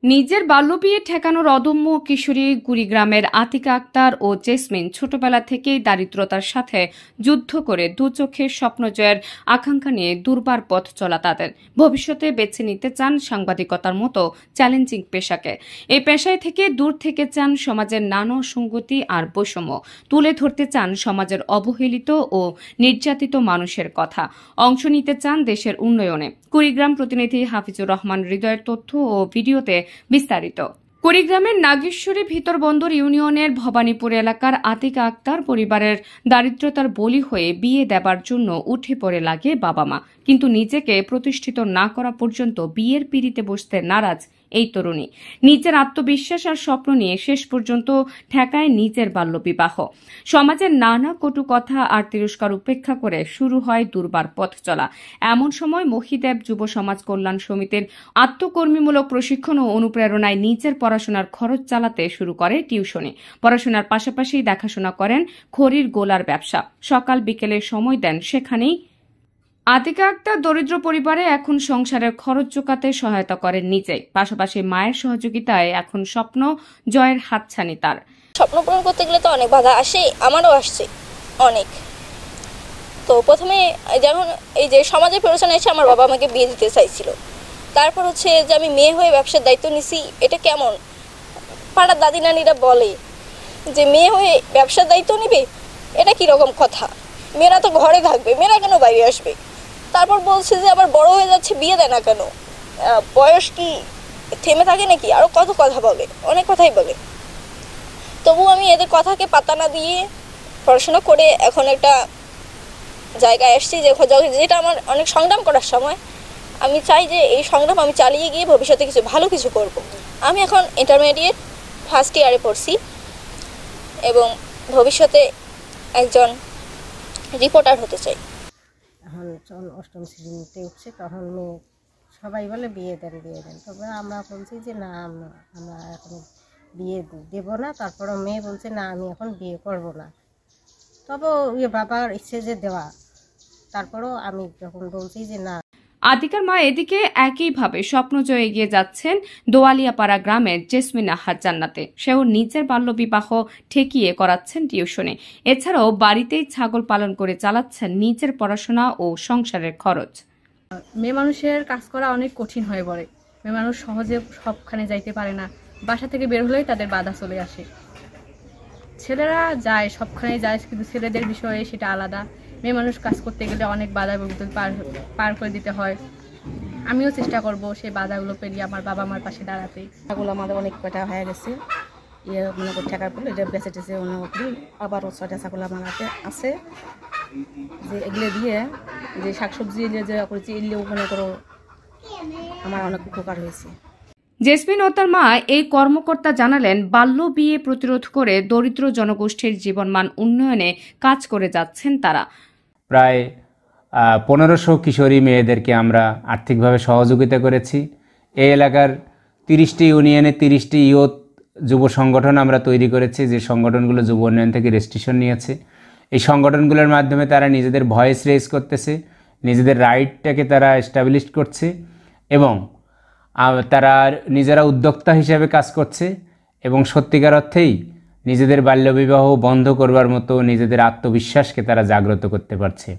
নিজের বাল্যবিয়ে ঠেকানোর অদম্য কিশোরী কুড়িগ্রামের আতিকা আক্তার ও জেসমিন ছোটবেলা থেকেই দারিদ্রতার সাথে যুদ্ধ করে দু চোখের স্বপ্ন জয়ের আকাঙ্ক্ষা নিয়ে দুর্বার পথ চলা তাদের। ভবিষ্যতে বেছে নিতে চান সাংবাদিকতার মতো চ্যালেঞ্জিং পেশাকে। এই পেশায় থেকে দূর থেকে চান সমাজের নানা সংগতি আর বৈষম্য, তুলে ধরতে চান সমাজের অবহেলিত ও নির্যাতিত মানুষের কথা, অংশ নিতে চান দেশের উন্নয়নে। কুড়িগ্রাম প্রতিনিধি হাফিজুর রহমান হৃদয়ের তথ্য ও ভিডিওতে বিস্তারিত। কুড়িগ্রামের নাগেশ্বরী ভিতরবন্দর ইউনিয়নের ভবানীপুর এলাকার আতিকা আক্তার পরিবারের দারিদ্রতার বলি হয়ে বিয়ে দেবার জন্য উঠে পড়ে লাগে বাবা মা, কিন্তু নিজেকে প্রতিষ্ঠিত না করা পর্যন্ত বিয়ের পিঁড়িতে বসতে নারাজ এই তরুণী। নিজের আত্মবিশ্বাস আর স্বপ্ন নিয়ে শেষ পর্যন্ত ঠেকায় নিজের বাল্যবিবাহ। সমাজের নানা কটু কথা আর তিরস্কার উপেক্ষা করে শুরু হয় দুর্বার পথ চলা। এমন সময় মহিদেব যুব সমাজ কল্যাণ সমিতির আত্মকর্মীমূলক প্রশিক্ষণ ও অনুপ্রেরণায় নিজের পড়াশোনার খরচ চালাতে শুরু করে টিউশনি। পড়াশোনার পাশাপাশি দেখাশোনা করেন খড়ির গোলার ব্যবসা। সকাল বিকেলে সময় দেন সেখানেই। আতিকা আক্তার দরিদ্র পরিবারে এখন সংসারের খরচ চুকাতে সহায়তা করেন নিজেই, পাশাপাশি মায়ের সহযোগিতায় এখন স্বপ্ন জয়ের হাতছানি তার। স্বপ্ন পূরণ করতে গেলে তো অনেক বাধা আসে, আমারও আসছে অনেক। তো প্রথমে যেমন এই যে সমাজের পেছনে এসে আমার বাবা আমাকে বিয়ে দিতে চাইছিল। তারপর হচ্ছে যে আমি মেয়ে হয়ে ব্যবসার দায়িত্ব নিছি, এটা কেমন? পাড়ার দাদি নানিরা বলে যে মেয়ে হয়ে ব্যবসার দায়িত্ব নিবে, এটা কীরকম কথা? মেয়েরা তো ঘরে থাকবে, মেয়েরা কেন বাইরে আসবে? তারপর বলছে যে আবার বড় হয়ে যাচ্ছে, বিয়ে দেয় না কেন? বয়স কি থেমে থাকে নাকি? আরও কত কথা বলে, অনেক কথাই বলে। তবু আমি এদের কথাকে পাত্তা না দিয়ে পড়াশোনা করে এখন একটা জায়গায় আসছি যেটা আমার অনেক সংগ্রাম করার সময়। আমি চাই যে এই সংগ্রাম আমি চালিয়ে গিয়ে ভবিষ্যতে ভালো কিছু করব। আমি এখন ইন্টারমিডিয়েট ফার্স্ট ইয়ারে পড়ছি এবং ভবিষ্যতে একজন রিপোর্টার হতে চাই। এখন অষ্টম শ্রেণীতে উঠছে, তখন মেয়ে সবাই বলে বিয়ে দেন বিয়ে দেন। তবে আমরা বলছি যে না, আমরা এখন বিয়ে দেব না। তারপরে মেয়ে বলছে না, আমি এখন বিয়ে করব না। তবে বাবার ইচ্ছে যে দেওয়া, তারপরেও আমি যখন বলছি যে না। আতিকার মা এদিকে একইভাবে স্বপ্ন জয়ে এগিয়ে যাচ্ছেন দোয়ালিয়াপাড়া গ্রামের জেসমিন আহার জান্নাতে। সেও নিজের বাল্যবিবাহ ঠেকিয়ে করাচ্ছেন টিউশনে। এছাড়াও বাড়িতেই ছাগল পালন করে চালাচ্ছেন নিজের পড়াশোনা ও সংসারের খরচ। মেয়ে মানুষের কাজ করা অনেক কঠিন হয়ে পড়ে। মেয়ে মানুষ সহজে সবখানে যাইতে পারে না, বাসা থেকে বের হলেই তাদের বাধা চলে আসে। ছেলেরা যায়, সবখানে যায়, কিন্তু ছেলেদের বিষয়ে সেটা আলাদা। মেয়ে মানুষ কাজ করতে গেলে অনেক বাধা পার করে দিতে হয়। আমিও চেষ্টা করব সেই বাধাগুলো পেরিয়ে আমার বাবা মার পাশে দাঁড়াতে। ছাগল আমাদের অনেক কয়টা হয়ে গেছে, মনে করি ঠেকার পড়লে এটা বেঁচে টেছে মনে করি। আবারও 6টা ছাগল আমার হাতে আছে, যে এগুলো দিয়ে যে শাকসবজি এলে যে করেছি, এগুলো মনে করো আমার অনেক উপকার হয়েছে। জেসমিন ও তার মা এই কর্মকর্তা জানালেন, বাল্য বিয়ে প্রতিরোধ করে দরিদ্র জনগোষ্ঠীর জীবনমান উন্নয়নে কাজ করে যাচ্ছেন তারা। প্রায় 1500 কিশোরী মেয়েদেরকে আমরা আর্থিকভাবে সহযোগিতা করেছি। এই এলাকার 30টি ইউনিয়নে 30টি ইয়ুথ যুব সংগঠন আমরা তৈরি করেছি, যে সংগঠনগুলো যুব উন্নয়ন থেকে রেজিস্ট্রেশন নিয়েছে। এই সংগঠনগুলোর মাধ্যমে তারা নিজেদের ভয়েস রেজ করতেছে, নিজেদের রাইটটাকে তারা এস্টাবলিশ করছে এবং তারা নিজেরা উদ্যোক্তা হিসেবে কাজ করছে এবং সত্যিকার অর্থেই নিজেদের বাল্যবিবাহ বন্ধ করবার মতো নিজেদের আত্মবিশ্বাসকে তারা জাগ্রত করতে পারছে।